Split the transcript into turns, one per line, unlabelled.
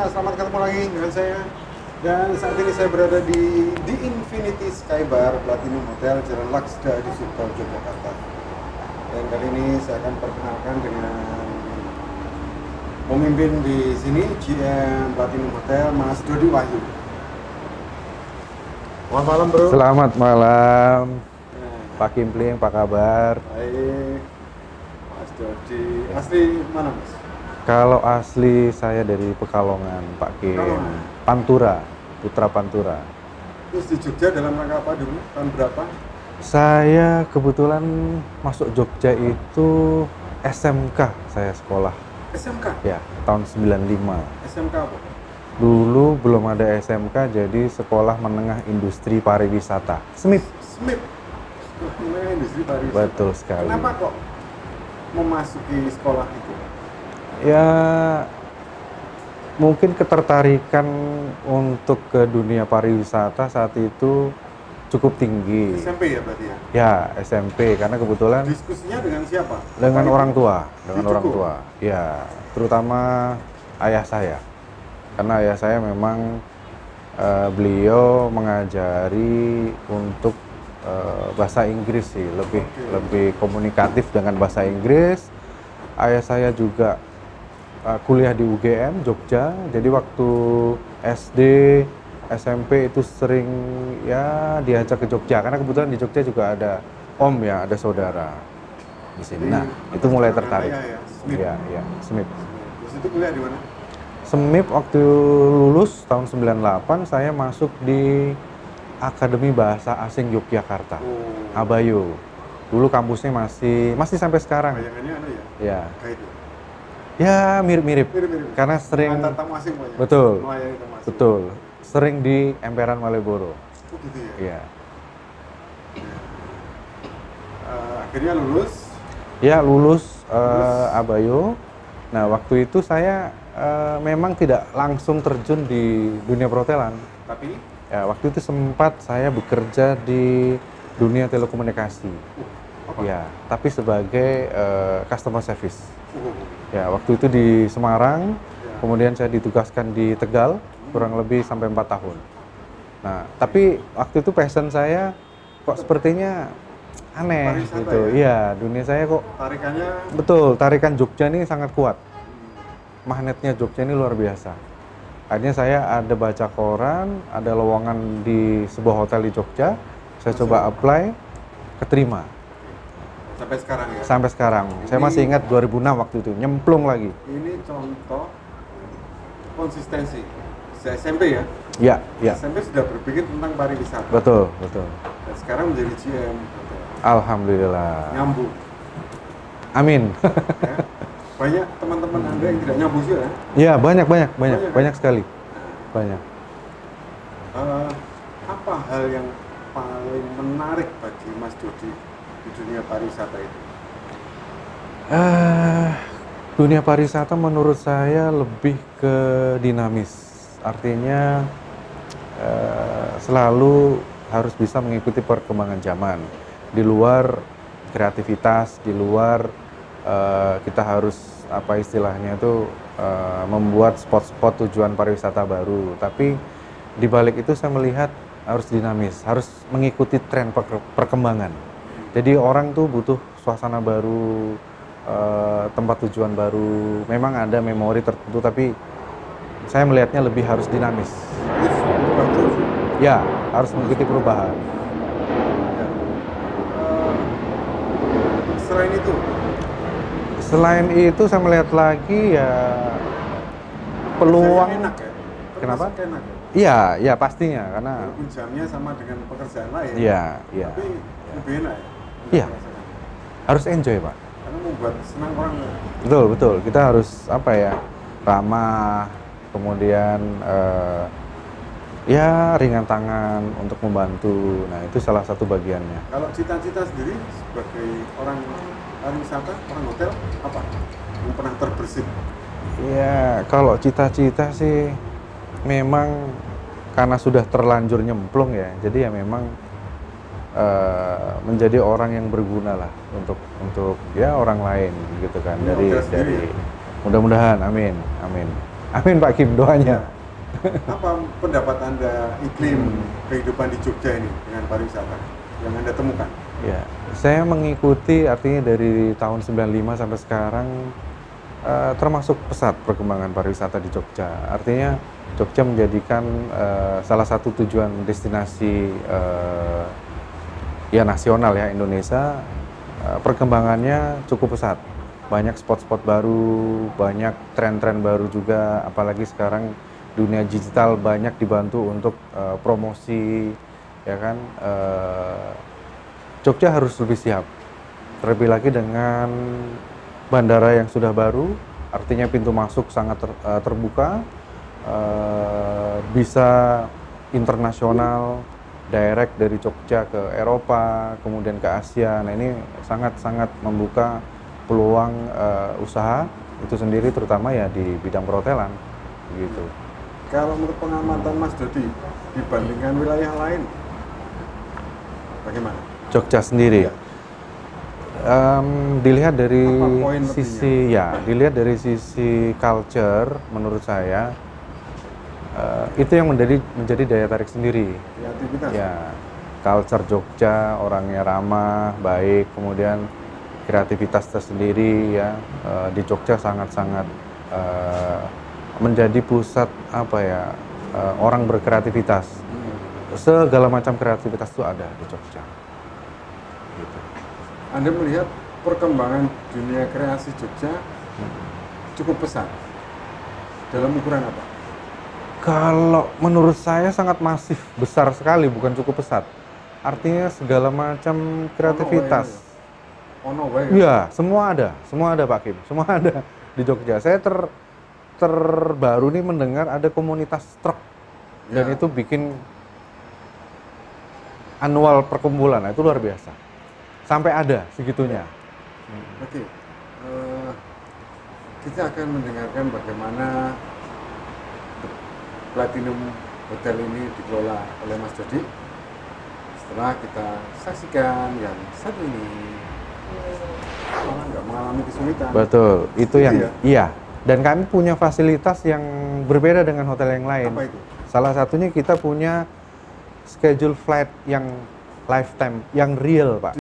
selamat ketemu lagi dengan saya. Dan saat ini saya berada di Infinity Sky Bar Platinum Hotel Jalan Laksda di Suto, Yogyakarta. Dan kali ini saya akan perkenalkan dengan pemimpin di sini, GM Platinum Hotel, Mas Dodi Wahyu. Selamat malam, Bro.
Selamat malam, Pak Kimpling, apa kabar?
Baik, Mas Dodi. Asli mana, Mas?
Kalau asli saya dari Pekalongan, Pak Kim.
Pekalongan.
Pantura, Putra Pantura.
Terus di Jogja dalam rangka apa dulu? Tahun berapa?
Saya kebetulan masuk Jogja itu SMK saya sekolah.
SMK?
Ya, tahun 95.
SMK apa?
Dulu belum ada SMK, jadi Sekolah Menengah Industri Pariwisata. SMIP.
SMIP. Menengah Industri Pariwisata.
Betul sekali.
Kenapa kok memasuki sekolah itu?
Ya, mungkin ketertarikan untuk ke dunia pariwisata saat itu cukup tinggi.
SMP ya berarti ya?
Ya, SMP, karena kebetulan
Diskusinya dengan siapa?
dengan
Bapak
orang
Ibu?
tua, dengan
Di
orang
Tugu?
tua. Ya, terutama ayah saya. Karena ayah saya memang beliau mengajari untuk bahasa Inggris sih, lebih komunikatif dengan bahasa Inggris. Ayah saya juga kuliah di UGM Jogja, jadi waktu SD, SMP itu sering ya diajak ke Jogja, karena kebetulan di Jogja juga ada om ya, ada saudara di sini. Nah, itu mulai tertarik.
Ayah ya, SMIP.
Iya, iya, SMIP.
Terus itu kuliah di mana?
SMIP waktu lulus tahun 98 saya masuk di Akademi Bahasa Asing Yogyakarta,
Oh,
Abayo. Dulu kampusnya masih sampai sekarang.
bayangannya ada ya?
Ya,
Guide.
ya mirip-mirip.
Mirip-mirip.
Karena sering,
Antar tamu asing pokoknya.
betul,
Melayani tamu asing.
betul, sering di emperan Malioboro.
Oh gitu ya?
Iya.
Akhirnya lulus.
Ya lulus Abayo. Nah waktu itu saya memang tidak langsung terjun di dunia perhotelan.
Tapi
Ya waktu itu sempat saya bekerja di dunia telekomunikasi.
apa?
Ya, tapi sebagai customer service.
Oh,
Ya waktu itu di Semarang,
ya.
kemudian saya ditugaskan di Tegal kurang lebih sampai 4 tahun. Nah, tapi waktu itu passion saya kok sepertinya aneh
Pariwisata
gitu.
ya?
Iya, dunia saya kok
Tarikannya
betul, tarikan Jogja ini sangat kuat. Magnetnya Jogja ini luar biasa. Akhirnya saya ada baca koran, ada lowongan di sebuah hotel di Jogja. Saya coba apply, keterima.
sampai sekarang ya.
Sampai sekarang. Saya masih ingat 2006 waktu itu, nyemplung lagi.
Ini contoh konsistensi. Sejak SMP ya?
Ya, ya.
SMP sudah berpikir tentang pariwisata.
Betul, betul.
Dan sekarang menjadi GM.
Alhamdulillah.
Nyambung.
Amin.
Ya. Banyak teman-teman Anda yang tidak nyambung juga ya?
Ya, banyak
Banyak,
banyak sekali. Banyak.
Apa hal yang paling menarik bagi Mas Dodi di dunia pariwisata itu?
Dunia pariwisata menurut saya lebih ke dinamis. Artinya selalu harus bisa mengikuti perkembangan zaman. Di luar kreativitas, di luar kita harus apa istilahnya itu membuat spot-spot tujuan pariwisata baru. Tapi di balik itu saya melihat harus dinamis, harus mengikuti tren perkembangan. Jadi orang tuh butuh suasana baru, tempat tujuan baru. Memang ada memori tertentu, tapi saya melihatnya lebih harus dinamis.
Terus berubah terus.
Ya, harus mengikuti perubahan.
Ya. Selain itu,
Selain itu saya melihat lagi ya peluang.
kerjanya enak ya?
Kenapa?
Termasuk enak ya?
Iya, ya pastinya karena
Walaupun jamnya sama dengan pekerjaan lain.
iya, iya.
Tapi lebih enak ya?
Iya. Harus enjoy, Pak.
Karena membuat senang orang.
Betul, betul. Kita harus apa ya? Ramah, kemudian ya ringan tangan untuk membantu. Nah, itu salah satu bagiannya.
Kalau cita-cita sendiri sebagai orang pariwisata, orang hotel, apa yang pernah terbersit?
Ya, kalau cita-cita sih memang karena sudah terlanjur nyemplung ya. Jadi ya memang menjadi orang yang berguna lah untuk ya orang lain gitu kan,
Ini
dari
hotel sendiri ya?
mudah-mudahan, amin, amin. Amin Pak Kim, doanya.
Apa pendapat Anda iklim kehidupan di Jogja ini dengan pariwisata yang Anda temukan?
Ya, saya mengikuti artinya dari tahun 95 sampai sekarang termasuk pesat perkembangan pariwisata di Jogja. Artinya Jogja menjadikan salah satu tujuan destinasi ya nasional ya Indonesia. Perkembangannya cukup pesat. Banyak spot-spot baru, banyak tren-tren baru juga, apalagi sekarang dunia digital banyak dibantu untuk promosi, ya kan. Jogja harus lebih siap, terlebih lagi dengan bandara yang sudah baru, artinya pintu masuk sangat terbuka, bisa internasional, direct dari Jogja ke Eropa, kemudian ke Asia. Nah ini sangat-sangat membuka peluang usaha itu sendiri, terutama ya di bidang perhotelan, gitu.
Kalau menurut pengamatan Mas Dodi, dibandingkan wilayah lain, bagaimana?
Jogja sendiri,
Ya.
dilihat dari
Apa poin
sisi dilihat dari sisi culture, menurut saya itu yang menjadi daya tarik sendiri.
Kreativitas.
Ya, culture Jogja, orangnya ramah, baik, kemudian kreativitas tersendiri ya di Jogja sangat-sangat menjadi pusat apa ya orang berkreativitas. Segala macam kreativitas itu ada di Jogja. Gitu.
Anda melihat perkembangan dunia kreasi Jogja cukup pesat. Dalam ukuran apa?
Kalau menurut saya sangat masif, besar sekali, bukan cukup pesat. Artinya segala macam kreativitas.
Ono wae.
Iya, semua ada Pak Kim, semua ada di Jogja. Saya terbaru nih mendengar ada komunitas truk dan
Ya.
itu bikin annual perkumpulan, nah, itu luar biasa. Sampai ada segitunya.
Oke. Kita akan mendengarkan bagaimana Platinum Hotel ini dikelola oleh Mas Dodi. Setelah kita saksikan yang satu ini, malah nggak mengalami kesulitan.
Betul, itu
Gitu
yang
ya?
iya. Dan kami punya fasilitas yang berbeda dengan hotel yang lain.
Apa itu?
Salah satunya kita punya schedule flight yang lifetime, yang real, Pak.